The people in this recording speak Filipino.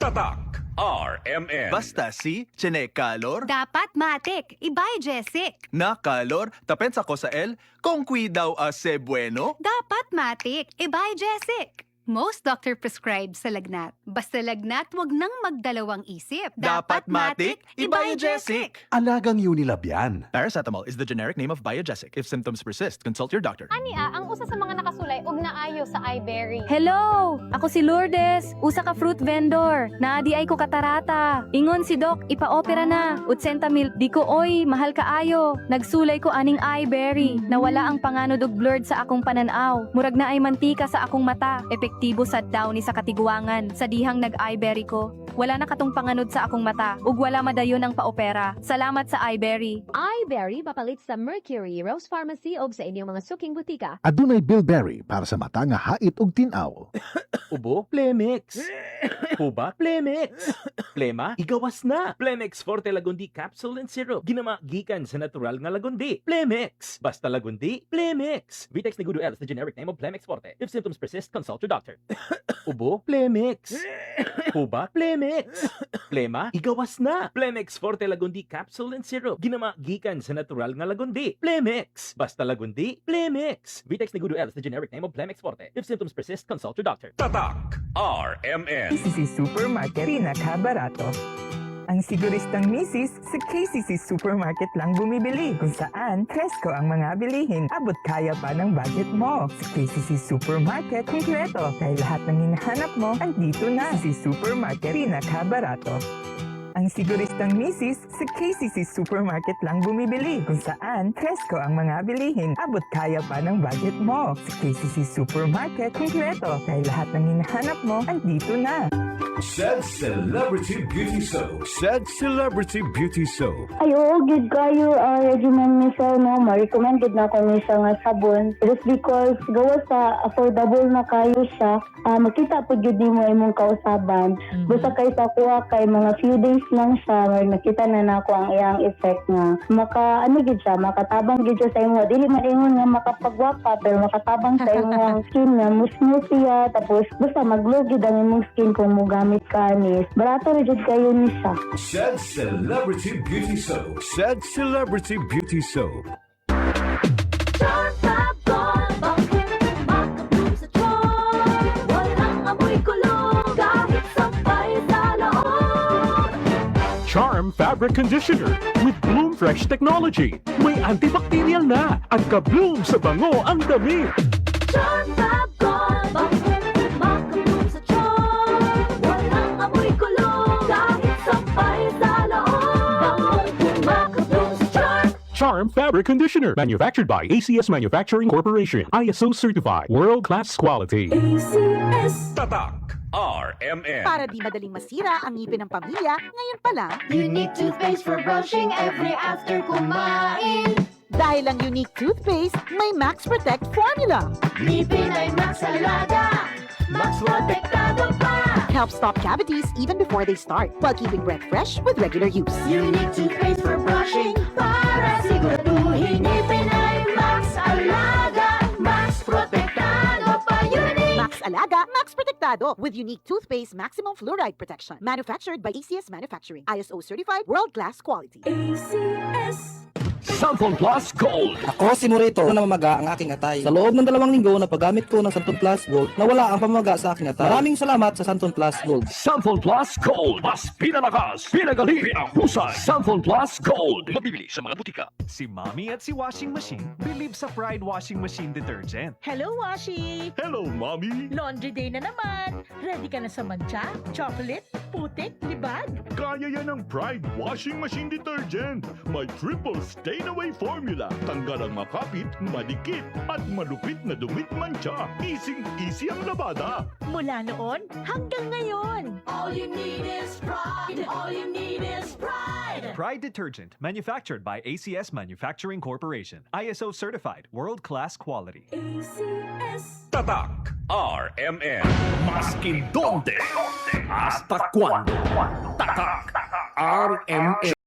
Tatak RMN. Basta si Calor, Dapat matik, ibay Jessic. na calor, tapensa ko sa el, kung daw ase bueno. Dapat matik, ibay Jessic. Most doctor prescribed sa lagnat. Basta lagnat, wag nang magdalawang isip. Dapat matik, ibay Jessic. Alagang Unilab yan. Paracetamol is the generic name of Biogesic. If symptoms persist, consult your doctor. Ania, ang usa sa mga nakasulay og naayo sa iBerry. Hello! Ako si Lourdes, usa ka fruit vendor. Naadi ay ko katarata. Ingon si Doc, ipa-opera na. 80,000, di ko oy, mahal kaayo. Nagsulay ko aning iBerry. Nawala ang panganod og blurred sa akong pananaw. Murag na ay mantika sa akong mata. Epektibo sad daw ni sa katiguangan. Sa dihang nag-iBerry ko. Wala na katong panganod sa akong mata. Ug wala madayon ang paopera. Salamat sa iBerry. iBerry papalit sa Mercury, Rose Pharmacy o sa inyong mga suking butika. Adunay Bilberry para sa mata nga hait ug tinaw. Ubo, Plemix. Huba, Plemix. Plema, igawas na. Plemix Forte Lagundi Capsule and Syrup. Ginama gikan sa natural nga lagundi. Plemix. Basta lagundi, Plemix. Vitex Negudo L is the generic name of Plemix Forte. If symptoms persist, consult your doctor. Ubo, Plemix. Huba, Plemix. Plema, igawas na. Plemix Forte Lagundi Capsule and Syrup. Ginama gikan sa natural nga lagundi. Plemix. Basta lagundi, Plemix. Vitex Negudo L is the generic name of Plemix Forte. If symptoms persist, consult your doctor. Tatak RMN. KCC Supermarket pinakabarato. Ang siguristang misis sa KCC Supermarket lang bumibili kung saan presko ang mga bilihin. Abot kaya pa ng budget mo. Sa KCC Supermarket, kumpleto. Dahil lahat ng hinahanap mo, andito na. KCC Supermarket pinakabarato. Ang siguristang misis sa KCC Supermarket lang bumibili kung saan presko ang mga bilihin. Abot kaya pa ng budget mo. Sa KCC Supermarket, kumpleto. Dahil lahat ng hinahanap mo, andito na. Said Celebrity Beauty Soap. Said Celebrity Beauty Soap. Ayo, gid kayo regimen ni sir, no? Ma-recommended na ko ni siya nga sabon. Just because gawa sa affordable na kayo siya, makita po gid mo imong kausaban. Basta kay sa kuha kay mga few days lang siya, nakita na nako ang iyang effect nga. Gid siya, makatabang gid siya sa imo. Dili man ingon nga makapagwapa, pero makatabang sa imong skin nga musmooth siya, tapos basta mag-glow gid ang imong skin kung mo gamit kanis. Barato rin kayo ni siya. Said Celebrity Beauty Soap. Said Celebrity Beauty Soap. Charm Fabric Conditioner with Bloom Fresh Technology. May antibacterial na at ka-bloom sa bango ang damit. Charm Fab Gold, makabloom sa charm. Walang amoy kulong, kahit sampay sa loob. Makabloom sa charm. Charm Fabric Conditioner. Manufactured by ACS Manufacturing Corporation. ISO certified. World-class quality. ACS. Tatak RMN. Para di madaling masira ang ngipin ng pamilya, ngayon pa lang, Unique toothpaste for brushing every after kumain. dahil ang unique toothpaste, may Max Protect formula. Ngipin ay Max Alaga, Max Protektado pa. Helps stop cavities even before they start, while keeping breath fresh with regular use. Unique toothpaste for brushing para siguraduhin ngipin ay Max Alaga, Max Protektado pa. Unique. Max Alaga, Max Protectado with unique toothpaste maximum fluoride protection. Manufactured by ACS Manufacturing. ISO certified, world-class quality. ACS. Santon Plus Gold. Ako si Morito na mamaga ang aking atay. Sa loob ng 2 linggo na paggamit ko ng Santon Plus Gold, nawala ang pamamaga sa aking atay. Maraming salamat sa Santon Plus Gold. Santon Plus Gold. Mas pinalakas, pinagaling, pinahusay. Santon Plus Gold. Mabibili sa mga butika. Si Mommy at si Washing Machine believe sa Pride Washing Machine Detergent. Hello, Washi! Hello, Mommy! Laundry day na naman! Ready ka na sa mancha, chocolate, putik, libag? Kaya yan ang Pride Washing Machine Detergent. May triple stain-away formula. Tanggal ang makapit, madikit, at malupit na dumit mancha. Easy ang labada. Mula noon hanggang ngayon. All you need is pride. All you need is pride. Pride Detergent, manufactured by ACS Manufacturing Corporation. ISO certified, world-class quality. ACS. Tatak RMN. Maskin donde, hasta cuando. Tatak RMN.